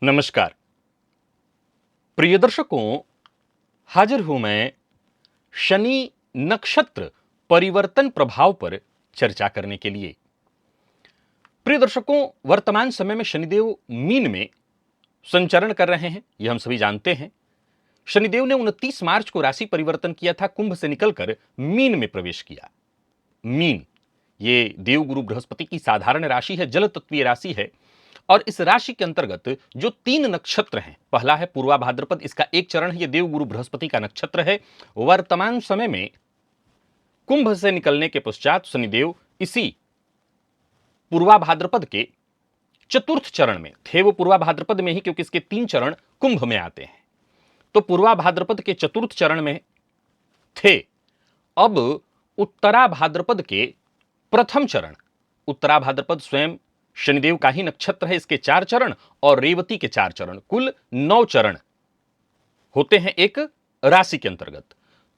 नमस्कार प्रिय दर्शकों, हाजिर हूं मैं शनि नक्षत्र परिवर्तन प्रभाव पर चर्चा करने के लिए। प्रिय दर्शकों, वर्तमान समय में शनिदेव मीन में संचरण कर रहे हैं, यह हम सभी जानते हैं। शनिदेव ने 29 मार्च को राशि परिवर्तन किया था, कुंभ से निकलकर मीन में प्रवेश किया। मीन ये देवगुरु बृहस्पति की साधारण राशि है, जल तत्वीय राशि है। और इस राशि के अंतर्गत जो 3 नक्षत्र हैं, पहला है पूर्वा भाद्रपद, इसका एक चरण है, यह देवगुरु बृहस्पति का नक्षत्र है। वर्तमान समय में कुंभ से निकलने के पश्चात शनिदेव इसी पूर्वा भाद्रपद के चतुर्थ चरण में थे। वो पूर्वा भाद्रपद में ही, क्योंकि इसके 3 चरण कुंभ में आते हैं, तो पूर्वा भाद्रपद के चतुर्थ चरण में थे। अब उत्तरा भाद्रपद के प्रथम चरण, उत्तरा भाद्रपद स्वयं शनिदेव का ही नक्षत्र है, इसके 4 चरण और रेवती के 4 चरण, कुल 9 चरण होते हैं एक राशि के अंतर्गत।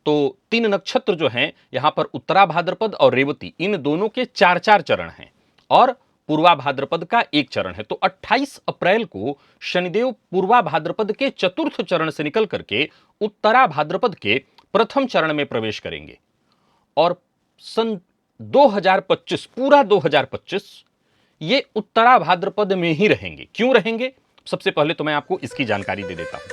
तो 3 नक्षत्र जो हैं यहां पर उत्तरा भाद्रपद और रेवती, इन दोनों के 4-4 चरण हैं और पूर्वा भाद्रपद का 1 चरण है। तो 28 अप्रैल को शनिदेव पूर्वा भाद्रपद के चतुर्थ चरण से निकल करके उत्तरा भाद्रपद के प्रथम चरण में प्रवेश करेंगे और सन 2025, पूरा 2025 ये उत्तरा भाद्रपद में ही रहेंगे। क्यों रहेंगे, सबसे पहले तो मैं आपको इसकी जानकारी दे देता हूं।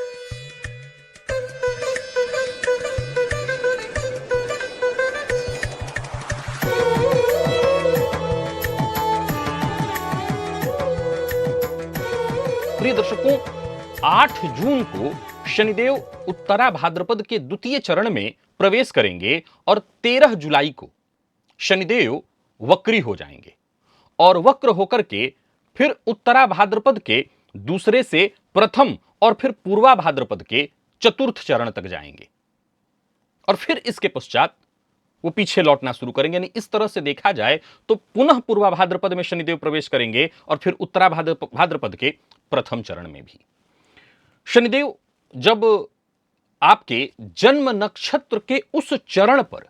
प्रिय दर्शकों, 8 जून को शनिदेव उत्तरा भाद्रपद के द्वितीय चरण में प्रवेश करेंगे और 13 जुलाई को शनिदेव वक्री हो जाएंगे और वक्र होकर के फिर उत्तरा भाद्रपद के दूसरे से प्रथम और फिर पूर्वा भाद्रपद के चतुर्थ चरण तक जाएंगे और फिर इसके पश्चात वो पीछे लौटना शुरू करेंगे। यानी इस तरह से देखा जाए तो पुनः पूर्वा भाद्रपद में शनिदेव प्रवेश करेंगे और फिर उत्तरा भाद्रपद के प्रथम चरण में भी। शनिदेव जब आपके जन्म नक्षत्र के उस चरण पर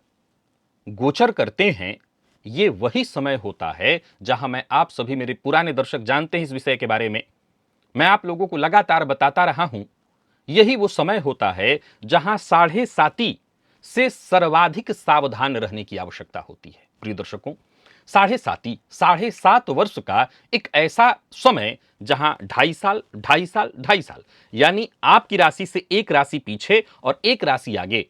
गोचर करते हैं, ये वही समय होता है जहां मैं, आप सभी मेरे पुराने दर्शक जानते हैं इस विषय के बारे में, मैं आप लोगों को लगातार बताता रहा हूं, यही वो समय होता है जहां 7.5 से सर्वाधिक सावधान रहने की आवश्यकता होती है। प्रिय दर्शकों, 7.5 वर्ष का एक ऐसा समय जहां 2.5 साल यानी आपकी राशि से एक राशि पीछे और एक राशि आगे,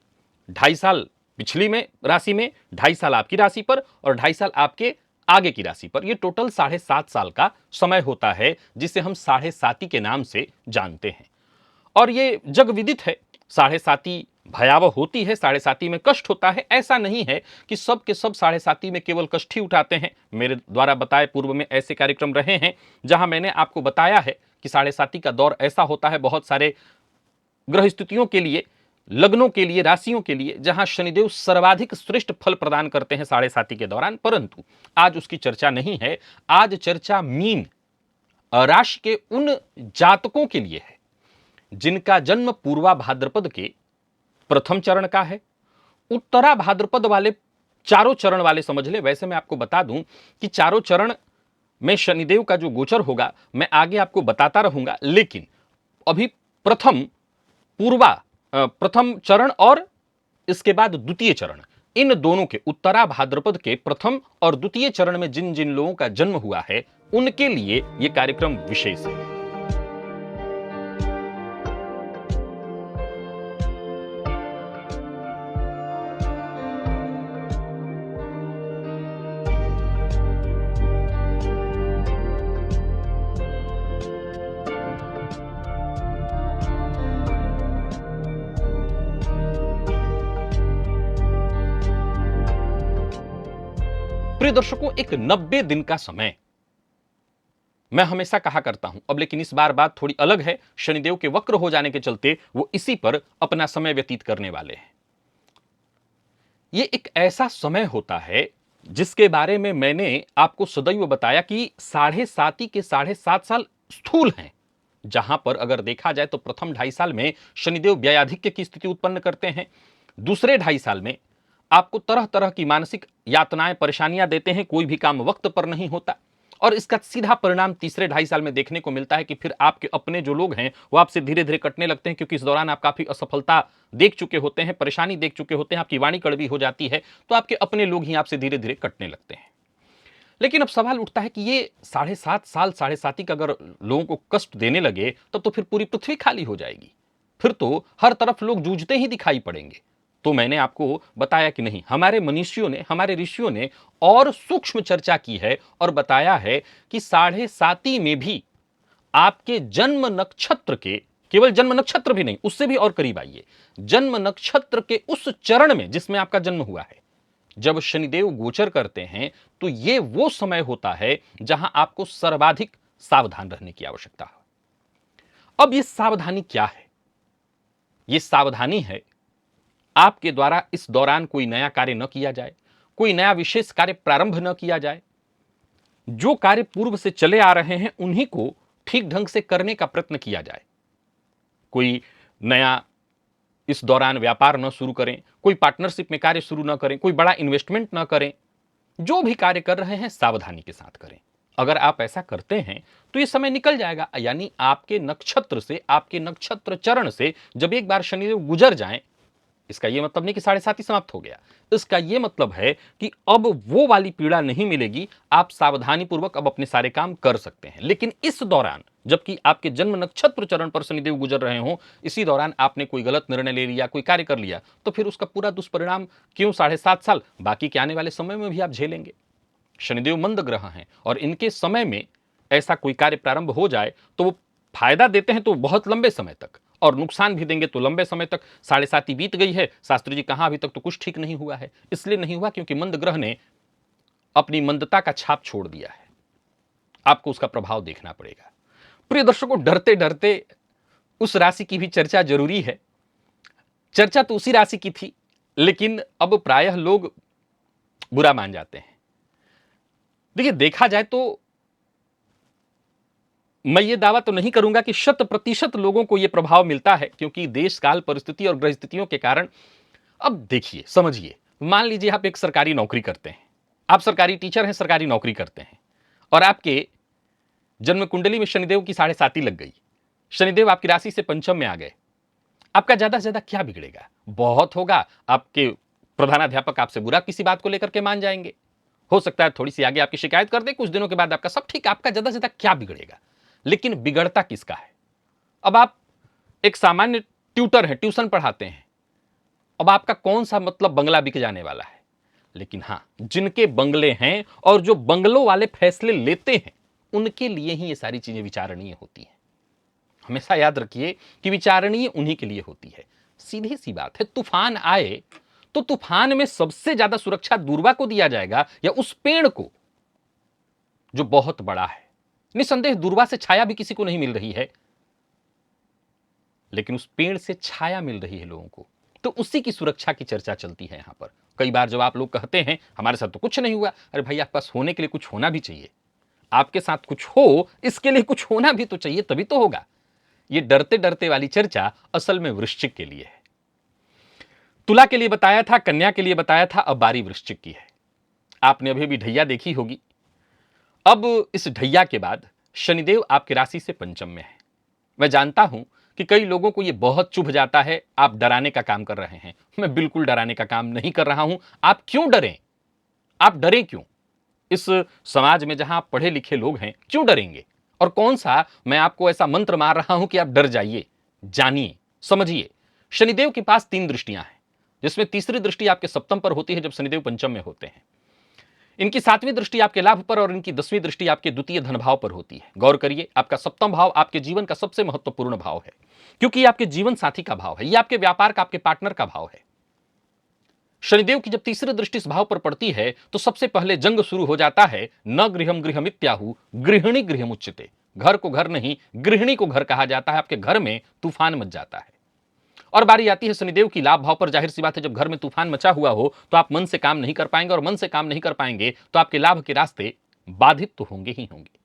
2.5 साल पिछली में राशि में, 2.5 साल आपकी राशि पर और 2.5 साल आपके आगे की राशि पर, यह टोटल 7.5 साल का समय होता है, जिसे हम 7.5 के नाम से जानते हैं। और ये जग विदित है, 7.5 भयावह होती है, 7.5 में कष्ट होता है। ऐसा नहीं है कि सब के सब 7.5 में केवल कष्ट ही उठाते हैं। मेरे द्वारा बताए पूर्व में ऐसे कार्यक्रम रहे हैं जहां मैंने आपको बताया है कि 7.5 का दौर ऐसा होता है बहुत सारे ग्रह स्थितियों के लिए, लग्नों के लिए, राशियों के लिए, जहां शनिदेव सर्वाधिक श्रेष्ठ फल प्रदान करते हैं 7.5 के दौरान। परंतु आज उसकी चर्चा नहीं है। आज चर्चा मीन राशि के उन जातकों के लिए है जिनका जन्म पूर्वा भाद्रपद के प्रथम चरण का है। उत्तरा भाद्रपद वाले चारों चरण वाले समझ ले। वैसे मैं आपको बता दूं कि चारों चरण में शनिदेव का जो गोचर होगा मैं आगे आपको बताता रहूंगा, लेकिन अभी प्रथम चरण और इसके बाद द्वितीय चरण, इन दोनों के, उत्तरा भाद्रपद के प्रथम और द्वितीय चरण में जिन जिन लोगों का जन्म हुआ है उनके लिए यह कार्यक्रम विशेष है। प्रिय दर्शकों, एक 90 दिन का समय मैं हमेशा कहा करता हूं, अब लेकिन इस बार बात थोड़ी अलग है। शनिदेव के वक्र हो जाने के चलते वो इसी पर अपना समय व्यतीत करने वाले हैं। ये एक ऐसा समय होता है जिसके बारे में मैंने आपको सदैव बताया कि 7.5 के 7.5 साल स्थूल हैं, जहां पर अगर देखा जाए तो प्रथम 2.5 साल में शनिदेव व्ययाधिक्य की स्थिति उत्पन्न करते हैं, दूसरे 2.5 साल में आपको तरह तरह की मानसिक यातनाएं, परेशानियां देते हैं, कोई भी काम वक्त पर नहीं होता, और इसका सीधा परिणाम तीसरे 2.5 साल में देखने को मिलता है कि फिर आपके अपने जो लोग हैं वो आपसे धीरे धीरे कटने लगते हैं, क्योंकि इस दौरान आप काफी असफलता देख चुके होते हैं, परेशानी देख चुके होते हैं, आपकी वाणी कड़वी हो जाती है, तो आपके अपने लोग ही आपसे धीरे धीरे कटने लगते हैं। लेकिन अब सवाल उठता है कि ये 7.5 साल 7.5 का अगर लोगों को कष्ट देने लगे तब तो फिर पूरी पृथ्वी खाली हो जाएगी, फिर तो हर तरफ लोग जूझते ही दिखाई पड़ेंगे। तो मैंने आपको बताया कि नहीं, हमारे मनीषियों ने, हमारे ऋषियों ने और सूक्ष्म चर्चा की है और बताया है कि 7.5 में भी आपके जन्म नक्षत्र के, केवल जन्म नक्षत्र भी नहीं, उससे भी और करीब आइए, जन्म नक्षत्र के उस चरण में जिसमें आपका जन्म हुआ है, जब शनिदेव गोचर करते हैं तो यह वो समय होता है जहां आपको सर्वाधिक सावधान रहने की आवश्यकता है। अब यह सावधानी क्या है? यह सावधानी है आपके द्वारा इस दौरान कोई नया कार्य न किया जाए, कोई नया विशेष कार्य प्रारंभ न किया जाए, जो कार्य पूर्व से चले आ रहे हैं उन्हीं को ठीक ढंग से करने का प्रयत्न किया जाए। कोई नया इस दौरान व्यापार न शुरू करें, कोई पार्टनरशिप में कार्य शुरू न करें, कोई बड़ा इन्वेस्टमेंट न करें, जो भी कार्य कर रहे हैं सावधानी के साथ करें। अगर आप ऐसा करते हैं तो यह समय निकल जाएगा, यानी आपके नक्षत्र से, आपके नक्षत्र चरण से जब एक बार शनिदेव गुजर जाएं, इसका यह मतलब नहीं कि 7.5 ही समाप्त हो गया, इसका यह मतलब है कि अब वो वाली पीड़ा नहीं मिलेगी, आप सावधानी पूर्वक अब अपने सारे काम कर सकते हैं। लेकिन इस दौरान जबकि आपके जन्म नक्षत्र चरण पर शनिदेव गुजर रहे हों, इसी दौरान आपने कोई गलत निर्णय ले लिया, कोई कार्य कर लिया, तो फिर उसका पूरा दुष्परिणाम क्यों 7.5 साल, बाकी के आने वाले समय में भी आप झेलेंगे। शनिदेव मंद ग्रह हैं और इनके समय में ऐसा कोई कार्य प्रारंभ हो जाए तो वो फायदा देते हैं तो बहुत लंबे समय तक, और नुकसान भी देंगे तो लंबे समय तक। 7.5 ही बीत गई है, शास्त्री जी कहां, अभी तक तो कुछ ठीक नहीं हुआ है। इसलिए नहीं हुआ क्योंकि मंद ग्रह ने अपनी मंदता का छाप छोड़ दिया है, आपको उसका प्रभाव देखना पड़ेगा। प्रिय दर्शकों, डरते डरते उस राशि की भी चर्चा जरूरी है। चर्चा तो उसी राशि की थी, लेकिन अब प्रायः लोग बुरा मान जाते हैं। देखिए, देखा जाए तो मैं ये दावा तो नहीं करूंगा कि 100% लोगों को यह प्रभाव मिलता है, क्योंकि देश काल परिस्थिति और ग्रह स्थितियों के कारण। अब देखिए, समझिए, मान लीजिए आप एक सरकारी नौकरी करते हैं, आप सरकारी टीचर हैं, सरकारी नौकरी करते हैं, और आपके जन्म कुंडली में शनिदेव की 7.5 लग गई, शनिदेव आपकी राशि से पंचम में आ गए। आपका ज्यादा से ज्यादा क्या बिगड़ेगा? बहुत होगा, आपके प्रधानाध्यापक आपसे बुरा किसी बात को लेकर के मान जाएंगे, हो सकता है थोड़ी सी आगे आपकी शिकायत कर दे, कुछ दिनों के बाद आपका सब ठीक, आपका ज्यादा से ज्यादा क्या बिगड़ेगा? लेकिन बिगड़ता किसका है? अब आप एक सामान्य ट्यूटर हैं, ट्यूशन पढ़ाते हैं, अब आपका कौन सा मतलब बंगला बिक जाने वाला है? लेकिन हां, जिनके बंगले हैं और जो बंगलों वाले फैसले लेते हैं, उनके लिए ही ये सारी चीजें विचारणीय होती हैं। हमेशा याद रखिए कि विचारणीय उन्हीं के लिए होती है। सीधी सी बात है, तूफान आए तो तूफान में सबसे ज्यादा सुरक्षा दूर्वा को दिया जाएगा या उस पेड़ को जो बहुत बड़ा है? निसंदेह दूर्वा से छाया भी किसी को नहीं मिल रही है, लेकिन उस पेड़ से छाया मिल रही है लोगों को, तो उसी की सुरक्षा की चर्चा चलती है यहां पर। कई बार जब आप लोग कहते हैं हमारे साथ तो कुछ नहीं हुआ, अरे भाई, आपके पास होने के लिए कुछ होना भी चाहिए। आपके साथ कुछ हो, इसके लिए कुछ होना भी तो चाहिए, तभी तो होगा। ये डरते डरते वाली चर्चा असल में वृश्चिक के लिए है। तुला के लिए बताया था, कन्या के लिए बताया था, अब बारी वृश्चिक की है। आपने अभी भी ढैया देखी होगी। अब इस ढैया के बाद शनिदेव आपकी राशि से पंचम में है। मैं जानता हूं कि कई लोगों को यह बहुत चुभ जाता है, आप डराने का काम कर रहे हैं। मैं बिल्कुल डराने का काम नहीं कर रहा हूं। आप क्यों डरें? आप डरें क्यों? इस समाज में जहां पढ़े लिखे लोग हैं, क्यों डरेंगे? और कौन सा मैं आपको ऐसा मंत्र मार रहा हूं कि आप डर जाइए? जानिए, समझिए। शनिदेव के पास 3 दृष्टियां हैं, जिसमें तीसरी दृष्टि आपके सप्तम पर होती है जब शनिदेव पंचम में होते हैं। इनकी 7वीं दृष्टि आपके लाभ पर और इनकी 10वीं दृष्टि आपके द्वितीय धन भाव पर होती है। गौर करिए, आपका सप्तम भाव आपके जीवन का सबसे महत्वपूर्ण भाव है, क्योंकि ये आपके जीवन साथी का भाव है, ये आपके व्यापार का, आपके पार्टनर का भाव है। शनिदेव की जब तीसरी दृष्टि इस भाव पर पड़ती है तो सबसे पहले जंग शुरू हो जाता है। न गृहम गृहमित्याहु गृहिणी गृहमुच्यते। घर को घर नहीं, गृहिणी को घर कहा जाता है। आपके घर में तूफान मच जाता है। और बारी आती है शनिदेव की लाभ भाव पर। जाहिर सी बात है, जब घर में तूफान मचा हुआ हो तो आप मन से काम नहीं कर पाएंगे, और मन से काम नहीं कर पाएंगे तो आपके लाभ के रास्ते बाधित तो होंगे ही होंगे।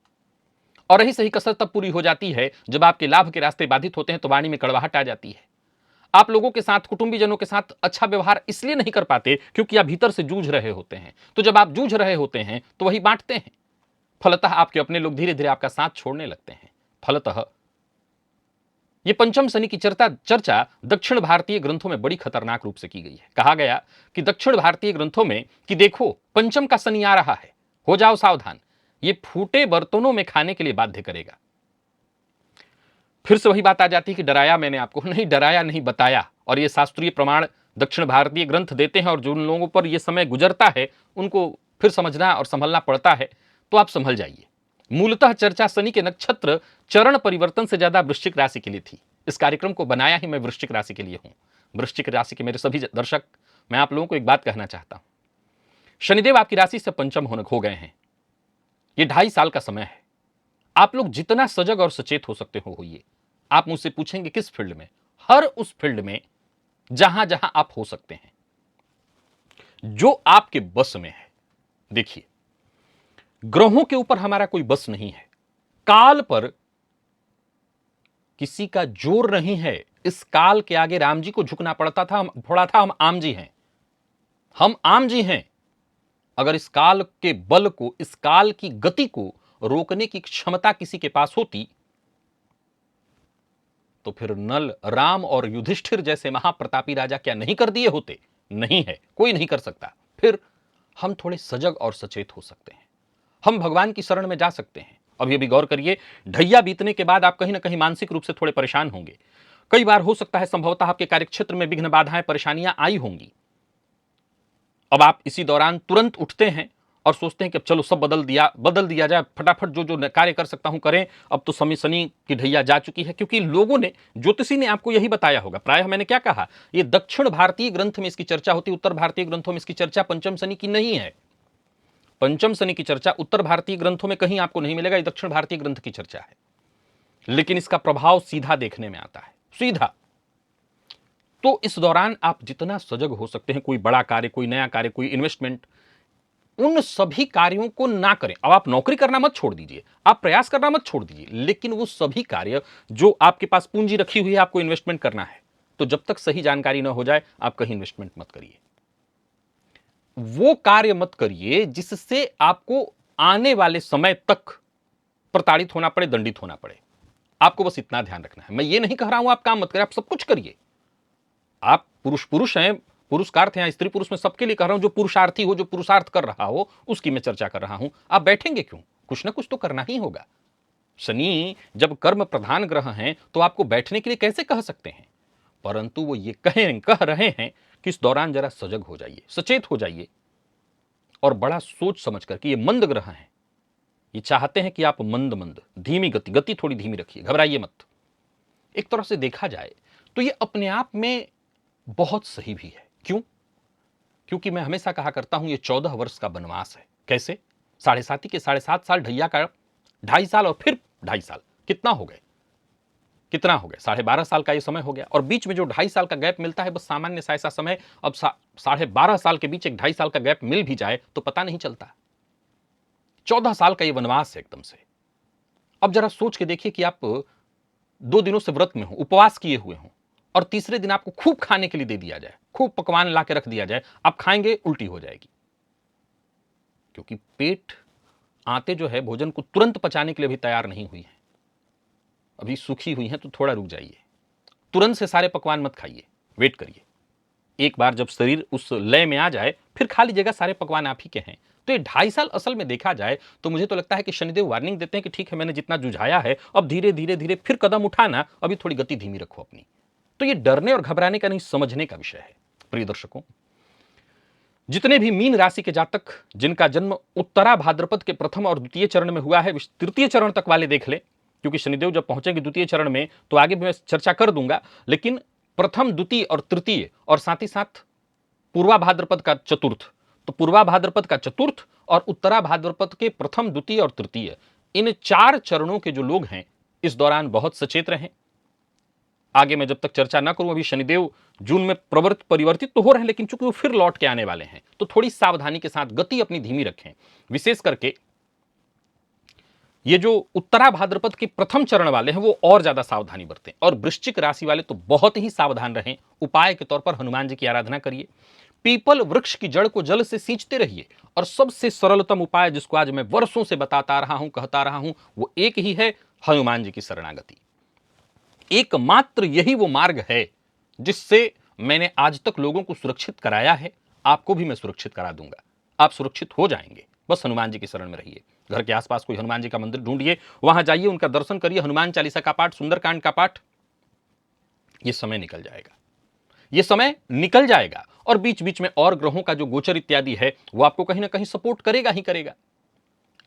और रही सही कसर तब पूरी हो जाती है जब आपके लाभ के रास्ते बाधित होते हैं तो वाणी में कड़वाहट आ जाती है। आप लोगों के साथ, कुटुंबीजनों के साथ अच्छा व्यवहार इसलिए नहीं कर पाते क्योंकि आप भीतर से जूझ रहे होते हैं। तो जब आप जूझ रहे होते हैं तो वही बांटते हैं, फलतः आपके अपने लोग धीरे धीरे आपका साथ छोड़ने लगते हैं। फलतः ये पंचम शनि की चर्चा दक्षिण भारतीय ग्रंथों में बड़ी खतरनाक रूप से की गई है। कहा गया कि दक्षिण भारतीय ग्रंथों में कि देखो पंचम का शनि आ रहा है, हो जाओ सावधान, ये फूटे बर्तनों में खाने के लिए बाध्य करेगा। फिर से वही बात आ जाती है कि डराया मैंने आपको, नहीं डराया नहीं, बताया। और ये शास्त्रीय प्रमाण दक्षिण भारतीय ग्रंथ देते हैं, और जो उन लोगों पर ये समय गुजरता है उनको फिर समझना और संभलना पड़ता है, तो आप संभल जाइए। मूलतः चर्चा शनि के नक्षत्र चरण परिवर्तन से ज्यादा वृश्चिक राशि के लिए थी। इस कार्यक्रम को बनाया ही मैं वृश्चिक राशि के लिए हूं। वृश्चिक राशि के मेरे सभी दर्शक, मैं आप लोगों को एक बात कहना चाहता हूं, शनिदेव आपकी राशि से पंचम हो गए हैं। ये 2.5 साल का समय है। आप लोग जितना सजग और सचेत हो सकते हो होइए। आप मुझसे पूछेंगे किस फील्ड में? हर उस फील्ड में जहां जहां आप हो सकते हैं, जो आपके बस में है। देखिए, ग्रहों के ऊपर हमारा कोई बस नहीं है, काल पर किसी का जोर नहीं है। इस काल के आगे राम जी को झुकना पड़ता था, हम आम जी हैं। हम आम जी हैं। अगर इस काल के बल को, इस काल की गति को रोकने की क्षमता किसी के पास होती, तो फिर नल, राम और युधिष्ठिर जैसे महाप्रतापी राजा क्या नहीं कर दिए होते? नहीं है, कोई नहीं कर सकता। फिर हम थोड़े सजग और सचेत हो सकते हैं, हम भगवान की शरण में जा सकते हैं। अभी अभी गौर करिए, ढैया बीतने के बाद आप कहीं ना कहीं मानसिक रूप से थोड़े परेशान होंगे। कई बार हो सकता है संभवतः आपके कार्यक्षेत्र में विघ्न, बाधाएं, परेशानियां आई होंगी। अब आप इसी दौरान तुरंत उठते हैं और सोचते हैं कि अब चलो सब बदल दिया जाए, फटाफट जो जो कार्य कर सकता हूं करें, अब तो शनि की ढैया जा चुकी है। क्योंकि लोगों ने, ज्योतिषी ने आपको यही बताया होगा। प्रायः मैंने क्या कहा, ये दक्षिण भारतीय ग्रंथ में इसकी चर्चा होती, उत्तर भारतीय ग्रंथों में इसकी चर्चा पंचम शनि की नहीं है। पंचम शनि की चर्चा उत्तर भारतीय ग्रंथों में कहीं आपको नहीं मिलेगा, ये दक्षिण भारतीय ग्रंथ की चर्चा है। लेकिन इसका प्रभाव सीधा देखने में आता है, सीधा। तो इस दौरान आप जितना सजग हो सकते हैं, कोई बड़ा कार्य, कोई नया कार्य, कोई इन्वेस्टमेंट, उन सभी कार्यों को ना करें। अब आप नौकरी करना मत छोड़ दीजिए, आप प्रयास करना मत छोड़ दीजिए, लेकिन वो सभी कार्य जो आपके पास पूंजी रखी हुई है, आपको इन्वेस्टमेंट करना है, तो जब तक सही जानकारी ना हो जाए आप कहीं इन्वेस्टमेंट मत करिए। वो कार्य मत करिए जिससे आपको आने वाले समय तक प्रताड़ित होना पड़े, दंडित होना पड़े। आपको बस इतना ध्यान रखना है। मैं ये नहीं कह रहा हूं आप काम मत करें, आप सब कुछ करिए। आप पुरुष हैं, पुरुषार्थ हैं, स्त्री पुरुष में सबके लिए कह रहा हूं। जो पुरुषार्थी हो, जो पुरुषार्थ कर रहा हो, उसकी मैं चर्चा कर रहा हूं। आप बैठेंगे क्यों? कुछ ना कुछ तो करना ही होगा। शनि जब कर्म प्रधान ग्रह हैं, तो आपको बैठने के लिए कैसे कह सकते हैं? परंतु वो ये कह रहे हैं कि इस दौरान जरा सजग हो जाइए, सचेत हो जाइए, और बड़ा सोच समझ कर कि ये मंद ग्रह हैं, ये चाहते हैं कि आप मंद धीमी गति थोड़ी धीमी रखिए, घबराइए मत। एक तरह से देखा जाए तो ये अपने आप में बहुत सही भी है। क्यों? क्योंकि मैं हमेशा कहा करता हूं, ये 14 वर्ष का वनवास है। कैसे? 7.5 के 7.5 साल, ढैया का 2.5 साल, और फिर 2.5 साल, कितना हो गए? 12.5 साल का ये समय हो गया। और बीच में जो 2.5 साल का गैप मिलता है, बस सामान्य सा ऐसा समय। अब 12.5 साल के बीच एक 2.5 साल का गैप मिल भी जाए तो पता नहीं चलता। 14 साल का ये वनवास है एकदम से। अब जरा सोच के देखिए कि आप 2 दिनों से व्रत में हो, उपवास किए हुए हो, और तीसरे दिन आपको खूब खाने के लिए दे दिया जाए, खूब पकवान ला के रख दिया जाए, आप खाएंगे, उल्टी हो जाएगी। क्योंकि पेट, आंतें जो है भोजन को तुरंत पचाने के लिए भी तैयार नहीं हुई है, अभी सूखी हुई हैं। तो थोड़ा रुक जाइए, तुरंत से सारे पकवान मत खाइए, वेट करिए। एक बार जब शरीर उस लय में आ जाए, फिर खा लीजिएगा, सारे पकवान आप ही के हैं। तो ये 2.5 साल असल में देखा जाए तो मुझे तो लगता है कि शनिदेव वार्निंग देते हैं कि ठीक है, मैंने जितना जुझाया है, अब धीरे धीरे फिर कदम उठाना, अभी थोड़ी गति धीमी रखो अपनी। तो ये डरने और घबराने का नहीं, समझने का विषय है। प्रिय दर्शकों, जितने भी मीन राशि के जातक जिनका जन्म उत्तरा भाद्रपद के प्रथम और द्वितीय चरण में हुआ है, तृतीय चरण तक वाले देख ले, क्योंकि शनिदेव जब पहुंचेंगे द्वितीय चरण में तो आगे भी मैं चर्चा कर दूंगा। लेकिन प्रथम, द्वितीय और तृतीय, और साथ ही साथ पूर्वा भाद्रपद का चतुर्थ, तो पूर्वा भाद्रपद का चतुर्थ और उत्तरा भाद्रपद के प्रथम, द्वितीय और तृतीय, इन 4 चरणों के जो लोग हैं, इस दौरान बहुत सचेत रहें। आगे मैं जब तक चर्चा ना करूं, अभी शनिदेव जून में परिवर्तित तो हो रहे हैं, लेकिन चूंकि वो फिर लौट के आने वाले हैं, तो थोड़ी सावधानी के साथ गति अपनी धीमी रखें। विशेष करके ये जो उत्तरा भाद्रपद के प्रथम चरण वाले हैं, वो और ज्यादा सावधानी बरतें। और वृश्चिक राशि वाले तो बहुत ही सावधान रहें। उपाय के तौर पर हनुमान जी की आराधना करिए, पीपल वृक्ष की जड़ को जल से सींचते रहिए। और सबसे सरलतम उपाय जिसको आज मैं वर्षों से बताता रहा हूं, कहता रहा हूं, वो एक ही है, हनुमान जी की शरणागति। एकमात्र यही वो मार्ग है जिससे मैंने आज तक लोगों को सुरक्षित कराया है। आपको भी मैं सुरक्षित करा दूंगा, आप सुरक्षित हो जाएंगे। बस हनुमान जी की शरण में रहिए। घर के आसपास कोई हनुमान जी का मंदिर ढूंढिए, वहां जाइए, उनका दर्शन करिए, हनुमान चालीसा का पाठ, सुंदरकांड का पाठ। ये समय निकल जाएगा, ये समय निकल जाएगा। और बीच बीच में और ग्रहों का जो गोचर इत्यादि है वो आपको कहीं ना कहीं सपोर्ट करेगा ही करेगा,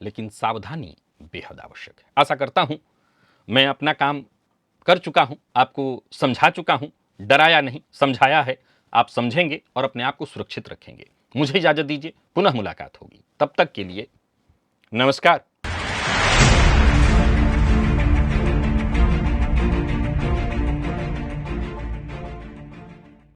लेकिन सावधानी बेहद आवश्यक है। आशा करता हूं मैं अपना काम कर चुका हूं, आपको समझा चुका हूं, डराया नहीं, समझाया है। आप समझेंगे और अपने आप को सुरक्षित रखेंगे। मुझे इजाजत दीजिए, पुनः मुलाकात होगी। तब तक के लिए नमस्कार।